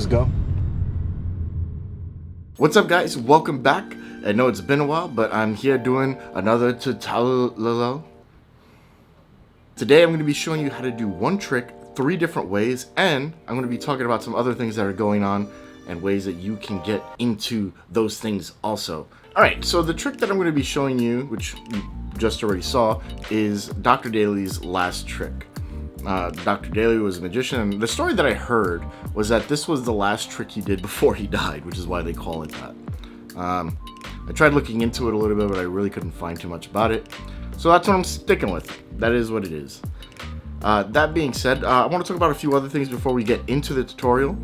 just go. What's up, guys? Welcome back. I know it's been a while, but I'm here doing another tutorial. Today I'm going to be showing you how to do one trick 3 different ways, and I'm going to be talking about some other things that are going on and ways that you can get into those things also. Alright, so the trick that I'm going to be showing you, which you just already saw, is Dr. Daley's last trick. Dr. Daley was a magician, and the story that I heard was that this was the last trick he did before he died, which is why they call it that. I tried looking into it a little bit, but I really couldn't find too much about it. So that's what I'm sticking with. That is what it is. That being said, I want to talk about a few other things before we get into the tutorial.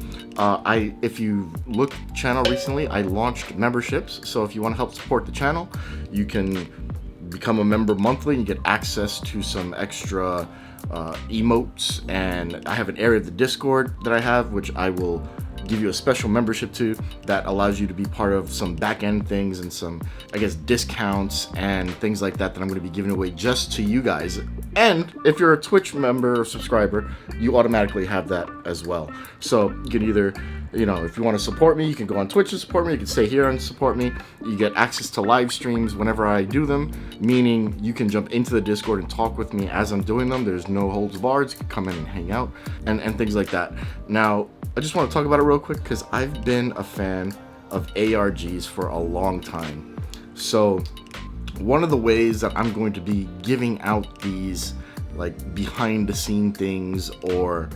If you looked at the channel recently, I launched memberships. So if you want to help support the channel, you can become a member monthly and you get access to some extra emotes, and I have an area of the Discord that I have, which I will give you a special membership to, that allows you to be part of some back-end things and some, I guess, discounts and things like that I'm going to be giving away just to you guys. And if you're a Twitch member or subscriber, you automatically have that as well. So you can either, if you want to support me, you can go on Twitch and support me. You can stay here and support me. You get access to live streams whenever I do them, meaning you can jump into the Discord and talk with me as I'm doing them. There's no holds barred. You can come in and hang out and things like that. Now, I just want to talk about it real quick because I've been a fan of ARGs for a long time. So one of the ways that I'm going to be giving out these like behind the scene things or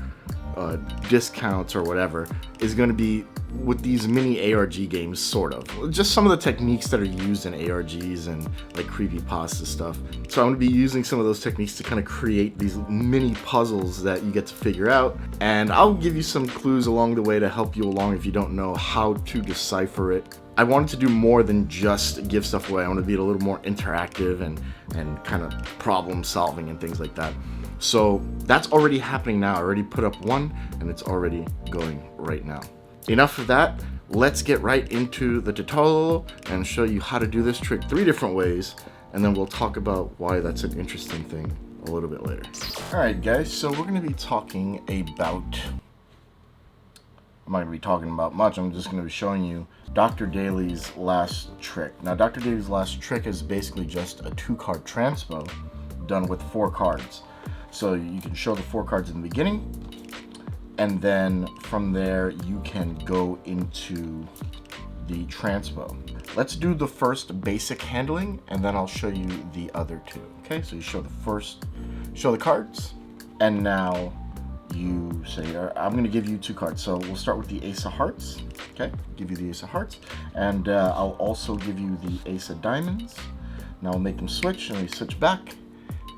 discounts or whatever is going to be with these mini ARG games, sort of. Just some of the techniques that are used in ARGs and like creepypasta stuff. So I'm going to be using some of those techniques to kind of create these mini puzzles that you get to figure out. And I'll give you some clues along the way to help you along if you don't know how to decipher it. I wanted to do more than just give stuff away. I want to be a little more interactive and kind of problem solving and things like that. So that's already happening now. I already put up one and it's already going right now. Enough of that. Let's get right into the tutorial and show you how to do this trick 3 different ways, and then we'll talk about why that's an interesting thing a little bit later. Alright guys, so we're going to be talking about, I'm not going to be talking about much, I'm just going to be showing you Dr. Daley's last trick. Now Dr. Daley's last trick is basically just a 2-card transpo done with 4 cards. So you can show the 4 cards in the beginning, and then from there you can go into the transpo. Let's do the first basic handling, and then I'll show you the other 2. Okay, so you show the cards, and now you say, I'm going to give you 2 cards. So we'll start with the Ace of Hearts. Okay, give you the Ace of Hearts, and I'll also give you the Ace of Diamonds. Now I'll make them switch, and we switch back,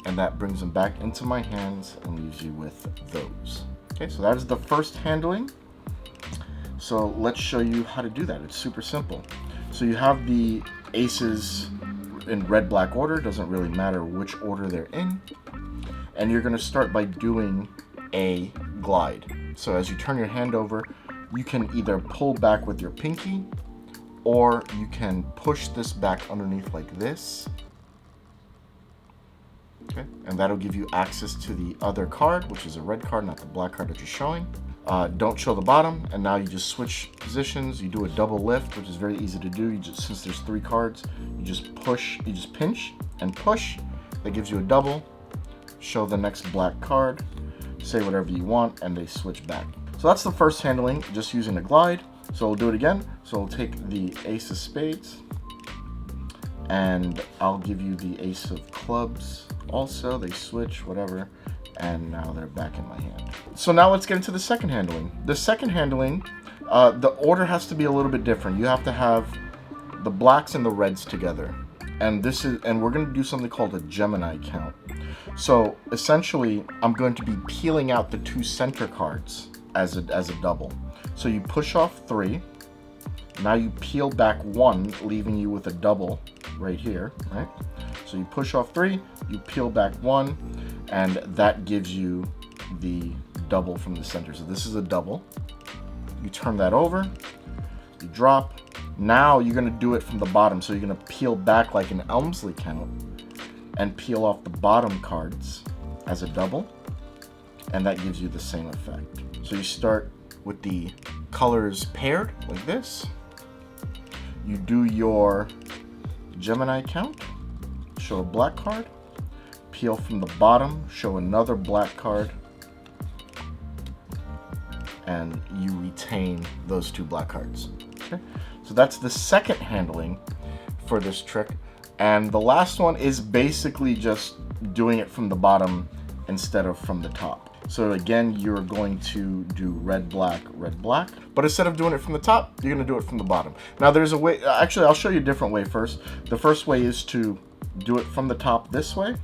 and that brings them back into my hands and leaves you with those. Okay, so that is the first handling. So let's show you how to do that. It's super simple. So you have the aces in red, black order. Doesn't really matter which order they're in. And you're going to start by doing a glide. So as you turn your hand over, you can either pull back with your pinky, or you can push this back underneath like this. Okay, and that'll give you access to the other card, which is a red card, not the black card that you're showing. Don't show the bottom, and now you just switch positions. You do a double lift, which is very easy to do. Since there's 3 cards, you just pinch and push. That gives you a double. Show the next black card, say whatever you want, and they switch back. So that's the first handling, just using a glide. So we'll do it again. So we'll take the Ace of Spades, and I'll give you the Ace of Clubs. Also, they switch, whatever, and now they're back in my hand. So now let's get into the second handling. The second handling, the order has to be a little bit different. You have to have the blacks and the reds together. And we're going to do something called a Gemini count. So essentially, I'm going to be peeling out the 2 center cards as a double. So you push off 3. Now you peel back 1, leaving you with a double right here, right? So you push off 3, you peel back 1, and that gives you the double from the center. So this is a double. You turn that over, you drop. Now you're going to do it from the bottom. So you're going to peel back like an Elmsley count and peel off the bottom cards as a double, and that gives you the same effect. So you start with the colors paired like this. You do your Gemini count, show a black card, peel from the bottom, show another black card, and you retain those 2 black cards. Okay? So that's the second handling for this trick. And the last one is basically just doing it from the bottom instead of from the top. So again, you're going to do red, black, but instead of doing it from the top, you're gonna do it from the bottom. Now there's a way, actually I'll show you a different way first. The first way is to do it from the top this way,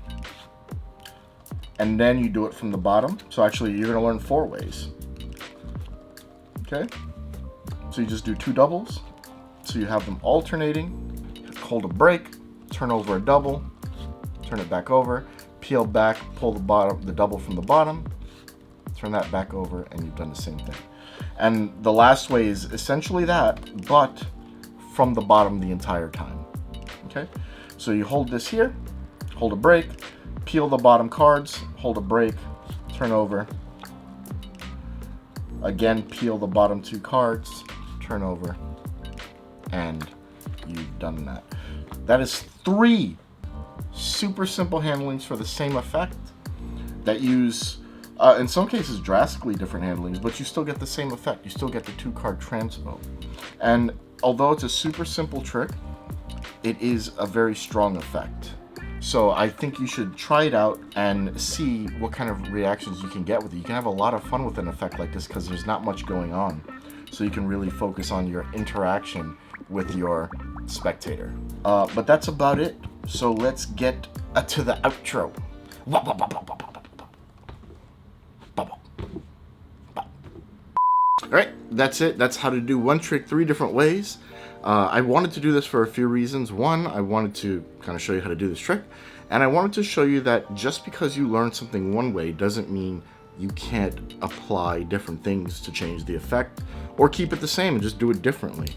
and then you do it from the bottom. So actually you're gonna learn 4 ways. Okay, so you just do 2 doubles. So you have them alternating, hold a break, turn over a double, turn it back over, peel back, pull the double from the bottom, turn that back over, and you've done the same thing. And the last way is essentially that, but from the bottom the entire time. Okay, so you hold this here, hold a break, peel the bottom cards, hold a break, turn over, again peel the bottom 2 cards, turn over, and you've done that. That is 3 super simple handlings for the same effect that use, in some cases, drastically different handlings, but you still get the same effect. You still get the 2-card transpo. And although it's a super simple trick, it is a very strong effect. So I think you should try it out and see what kind of reactions you can get with it. You can have a lot of fun with an effect like this because there's not much going on. So you can really focus on your interaction with your spectator. But that's about it. So let's get to the outro. All right, that's it. That's how to do one trick 3 different ways. I wanted to do this for a few reasons. One, I wanted to kind of show you how to do this trick. And I wanted to show you that just because you learn something one way doesn't mean you can't apply different things to change the effect or keep it the same and just do it differently.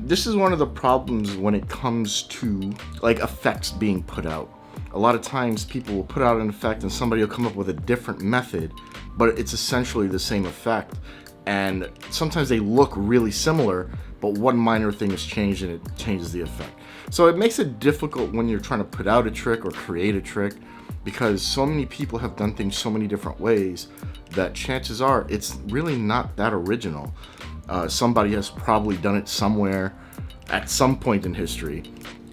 This is one of the problems when it comes to like effects being put out. A lot of times people will put out an effect and somebody will come up with a different method, but it's essentially the same effect. And sometimes they look really similar, but one minor thing is changed and it changes the effect. So it makes it difficult when you're trying to put out a trick or create a trick, because so many people have done things so many different ways that chances are it's really not that original. Somebody has probably done it somewhere at some point in history.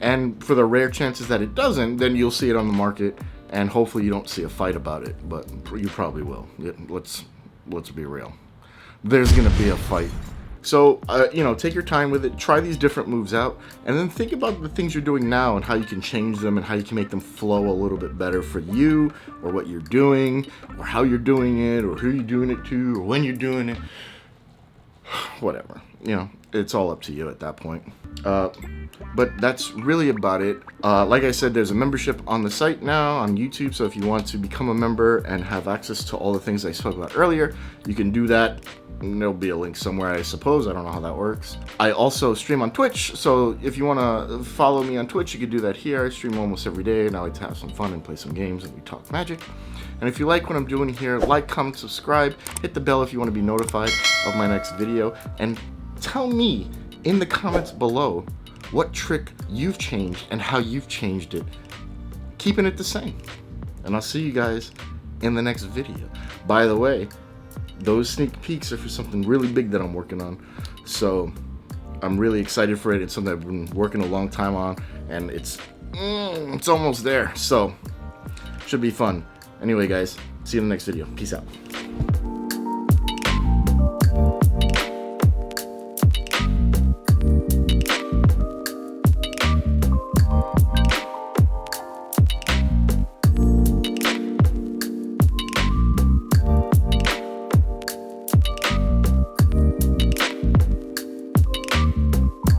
And for the rare chances that it doesn't, then you'll see it on the market and hopefully you don't see a fight about it, but you probably will. Let's be real. There's gonna be a fight. So, take your time with it, try these different moves out, and then think about the things you're doing now and how you can change them and how you can make them flow a little bit better for you, or what you're doing, or how you're doing it, or who you're doing it to, or when you're doing it. Whatever. It's all up to you at that point. But that's really about it. Like I said, there's a membership on the site now on YouTube, so if you want to become a member and have access to all the things I spoke about earlier, you can do that. There'll be a link somewhere, I suppose. I don't know how that works. I also stream on Twitch, so if you want to follow me on Twitch, you can do that here. I stream almost every day, and I like to have some fun and play some games, and we talk magic. And if you like what I'm doing here, like, comment, subscribe, hit the bell if you want to be notified of my next video, and tell me in the comments below what trick you've changed and how you've changed it, keeping it the same. And I'll see you guys in the next video. By the way, those sneak peeks are for something really big that I'm working on. So I'm really excited for it. It's something I've been working a long time on, and it's almost there. So should be fun. Anyway, guys, see you in the next video. Peace out.